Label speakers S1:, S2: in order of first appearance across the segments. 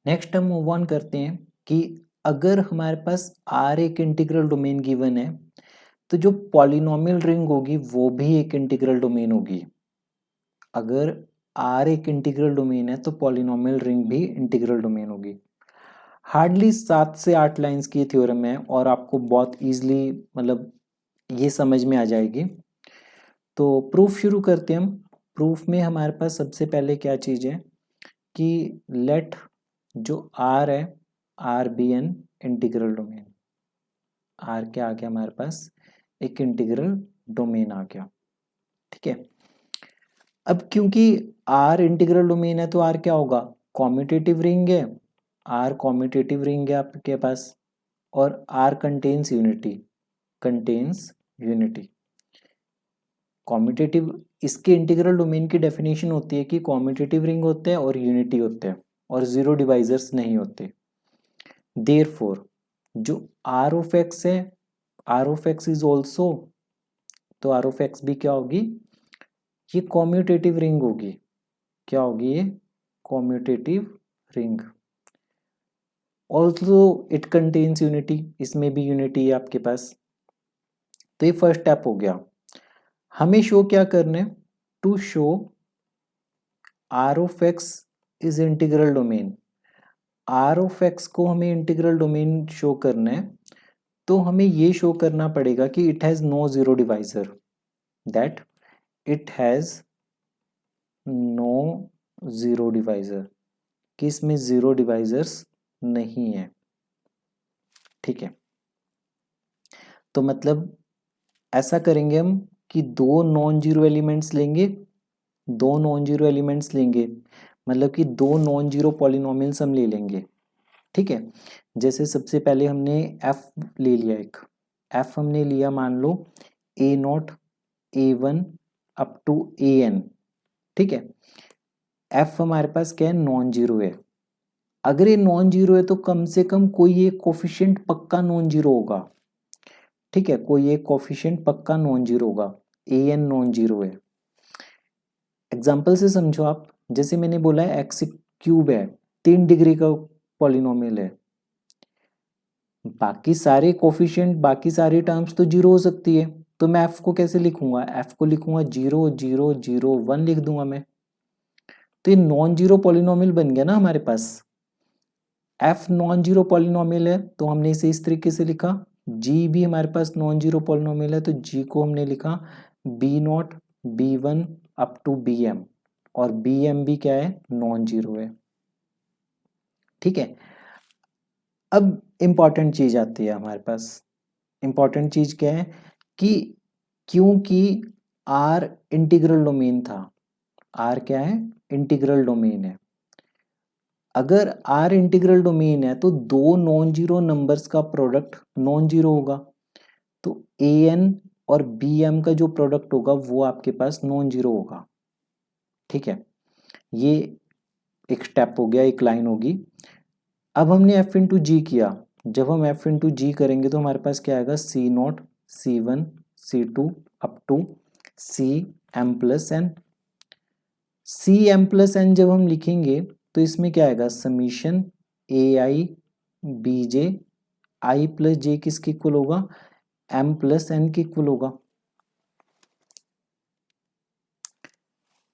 S1: Next हम move on करते हैं कि अगर हमारे पास आर एक इंटीग्रल डोमेन गिवन है तो जो पॉलिनोमियल रिंग होगी वो भी एक इंटीग्रल डोमेन होगी। अगर आर एक इंटीग्रल डोमेन है तो पॉलिनोमियल रिंग भी इंटीग्रल डोमेन होगी। हार्डली 7 से 8 लाइंस की थ्योरम है और आपको बहुत इजीली मतलब ये समझ में आ जाएगी। तो प्रूफ शुरू करते हैं हम। प्रूफ में हमारे पास सबसे पहले क्या चीज़ है कि लेट जो आर है R be an integral domain. R क्या आ गया हमारे पास, एक इंटीग्रल डोमेन आ गया। ठीक है, अब क्योंकि आर इंटीग्रल डोमेन है तो आर क्या होगा, कॉम्यूटेटिव रिंग है। आर कॉम्यूटेटिव रिंग है आपके पास और R contains unity, contains unity. Commutative, इसके इंटीग्रल डोमेन की डेफिनेशन होती है कि कॉम्यूटेटिव रिंग होते हैं और यूनिटी होते हैं और जीरो डिवाइजर्स नहीं होते। देयरफॉर जो आर ऑफ एक्स है, R of X is also, तो आर ऑफ एक्स भी क्या होगी, ये कॉम्यूटेटिव रिंग होगी। क्या होगी ये, commutative ring. Also it contains unity, इसमें भी यूनिटी है आपके पास। तो ये फर्स्ट स्टेप हो गया। हमें शो क्या करना है, to show R of X is integral domain. R of X को हमें इंटीग्रल डोमेन शो करना है तो हमें ये शो करना पड़ेगा कि it has no zero divisor, that it has no zero divisor, कि इसमें जीरो डिवाइजर्स नहीं है। ठीक है, तो मतलब ऐसा करेंगे हम कि दो नॉन जीरो एलिमेंट्स लेंगे, दो नॉन जीरो एलिमेंट्स लेंगे, मतलब कि दो नॉन जीरो पॉलिनोमियल्स हम ले लेंगे। ठीक है, जैसे सबसे पहले हमने f ले लिया, एक f हमने लिया मान लो a naught a1 up to an। ठीक है, f हमारे पास क्या है, नॉन जीरो है। अगर ये नॉन जीरो है तो कम से कम कोई एक कोफिशिएंट पक्का नॉन जीरो होगा। ठीक है, कोई एक कोफिशिएंट पक्का नॉन जीरो होगा, an नॉन जीरो है। एग्जाम्पल से समझो आप, जैसे मैंने बोला है एक्स क्यूब है, 3 डिग्री का पॉलिनोमियल है, बाकी सारे कोफिशिएंट, बाकी सारी टर्म्स तो जीरो हो सकती है, तो मैं एफ को कैसे लिखूंगा, एफ को लिखूंगा 0 0 0 1 लिख दूंगा मैं। तो ये नॉन जीरो पॉलिनोमियल बन गया ना हमारे पास। एफ नॉन जीरो पॉलिनोमियल है तो हमने इसे इस तरीके से लिखा। जी भी हमारे पास नॉन जीरो पॉलिनोमियल है तो जी को हमने लिखा B naught b1 up to bm, और bm भी क्या है, नॉन जीरो है। ठीक है, अब इंपॉर्टेंट चीज आती है हमारे पास। इंपॉर्टेंट चीज क्या है कि क्योंकि आर इंटीग्रल डोमेन था, आर क्या है, इंटीग्रल डोमेन है। अगर आर इंटीग्रल डोमेन है तो दो नॉन जीरो नंबर्स का प्रोडक्ट नॉन जीरो होगा, तो ए एन और बी एम का जो प्रोडक्ट होगा वो आपके पास नॉन जीरो होगा। ठीक है, ये एक स्टेप हो गया, एक लाइन होगी। अब हमने एफ इंटू जी किया, जब हम एफ इंटू जी करेंगे तो हमारे पास क्या आएगा, C naught C1 C2 up to C M plus N. C M plus N जब हम लिखेंगे तो इसमें क्या आएगा, summation A I B J, I plus J किसके इक्वल होगा, एम प्लस एन के इक्वल होगा।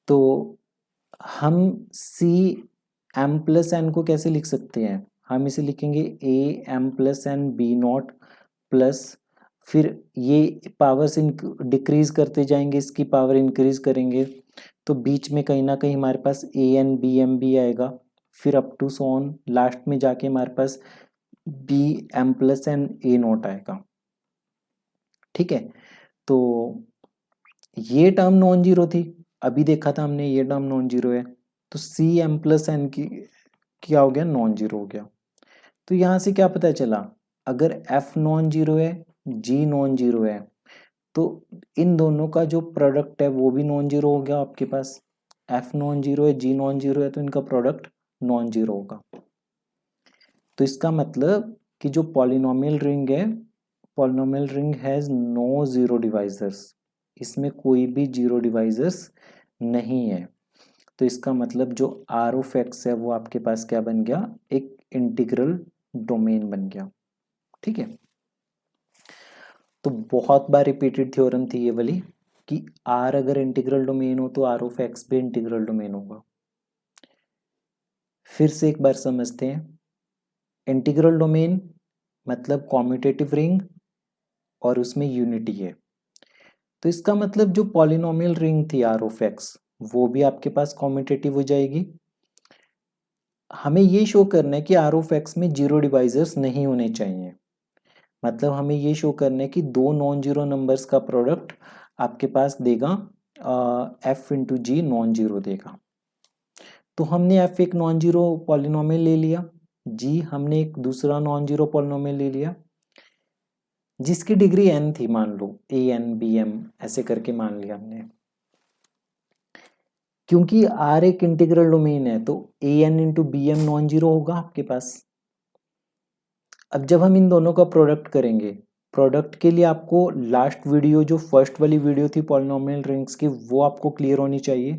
S1: तो हम सी एम प्लस एन को कैसे लिख सकते हैं, हम इसे लिखेंगे A M plus N B naught plus, फिर ये पावर्स डिक्रीज करते जाएंगे, इसकी पावर इंक्रीज करेंगे तो बीच में कहीं ना कहीं हमारे पास ए एन बी एम भी आएगा, फिर अप टू सोन लास्ट में जाके हमारे पास B M plus N A naught आएगा। ठीक है, तो ये टर्म नॉन जीरो थी, अभी देखा था हमने ये टर्म नॉन जीरो है, तो सी एम प्लस एन की क्या हो गया, नॉन जीरो हो गया। तो यहां से क्या पता चला, अगर एफ नॉन जीरो है, जी नॉन जीरो है, तो इन दोनों का जो प्रोडक्ट है वो भी नॉन जीरो हो गया आपके पास। एफ नॉन जीरो है, जी नॉन जीरो है, तो इनका प्रोडक्ट नॉन जीरो होगा। तो इसका मतलब कि जो पॉलिनोमियल रिंग है, polynomial ring has no zero divisors, इसमें कोई भी जीरो डिवाइजर्स नहीं है। तो इसका मतलब जो आर ऑफ एक्स है वो आपके पास क्या बन गया, एक इंटीग्रल डोमेन बन गया। ठीक है, तो बहुत बार रिपीटेड थ्योरम थी ये वाली कि आर अगर इंटीग्रल डोमेन हो तो आर ऑफ एक्स भी इंटीग्रल डोमेन होगा। फिर से एक बार समझते हैं, इंटीग्रल डोमेन मतलब कॉम्यूटेटिव रिंग और उसमें यूनिटी है। तो इसका मतलब जो पॉलिनोमियल रिंग थी आर ऑफ एक्स वो भी आपके पास कॉम्यूटेटिव हो जाएगी। हमें ये शो करना है कि आर ऑफ एक्स में जीरो डिवाइजर्स नहीं होने चाहिए, मतलब हमें ये शो करना है कि दो नॉन जीरो नंबर्स का प्रोडक्ट आपके पास देगा एफ इंटू जी नॉन जीरो देगा। तो हमने एफ एक नॉन जीरो पॉलिनोमियल ले लिया, जी हमने एक दूसरा नॉन जीरो पॉलिनोमियल ले लिया जिसकी डिग्री n थी, मान लो a n b m ऐसे करके मान लिया हमने। क्योंकि R एक इंटीग्रल डोमेन है तो a n into B M non zero होगा आपके पास। अब जब हम इन दोनों का प्रोडक्ट करेंगे, प्रोडक्ट के लिए आपको लास्ट वीडियो जो फर्स्ट वाली वीडियो थी पॉलिनोमियल रिंग्स की वो आपको क्लियर होनी चाहिए।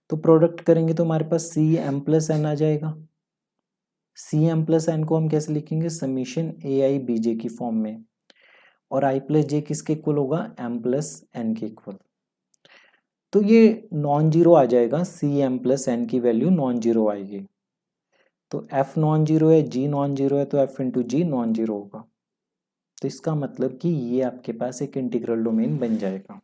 S1: तो प्रोडक्ट करेंगे तो हमारे पास सी एम प्लस एन आ जाएगा। सी एम प्लस एन को हम कैसे लिखेंगे, समीशन ए आई बी जे की फॉर्म में, और आई प्लस जे किसके इक्वल होगा, एम प्लस एन के इक्वल। तो ये नॉन जीरो आ जाएगा, सी एम प्लस एन की वैल्यू नॉन जीरो आएगी। तो एफ नॉन जीरो है, जी नॉन जीरो है, तो एफ इंटू जी नॉन जीरो होगा। तो इसका मतलब कि ये आपके पास एक इंटीग्रल डोमेन बन जाएगा।